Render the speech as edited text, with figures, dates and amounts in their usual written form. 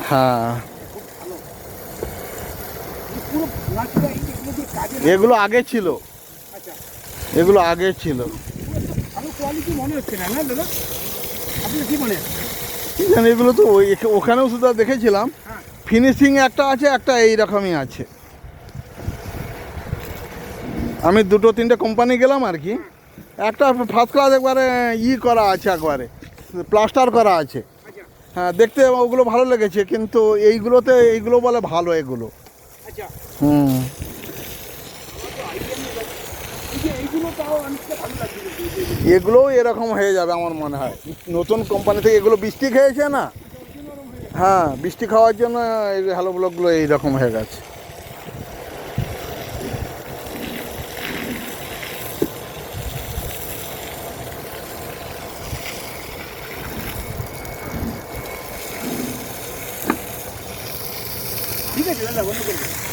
হ্যাঁ, এগুলো আগে ছিল, এগুলো আগে ছিল। এগুলো তো ওখানেও শুধু দেখেছিলাম, ফিনিশিং একটা আছে, একটা এইরকমই আছে। আমি 2-3টে কোম্পানি গেলাম আর কি। একটা ফার্স্ট ক্লাস একবারে করা আছে, একবারে প্লাস্টার করা আছে। হ্যাঁ, দেখতে ওগুলো ভালো লেগেছে, কিন্তু এইগুলো বলে ভালো এগুলো। হুম, এগুলোও এরকম হয়ে যাবে আমার মনে হয়। নতুন কোম্পানি থেকে এগুলো বৃষ্টি খেয়েছে না, হ্যাঁ, বৃষ্টি খাওয়ার জন্য এই হ্যালো ব্লকগুলো এইরকম হয়ে গেছে। ঠিক আছে দাদা, বন্ধ করবেন।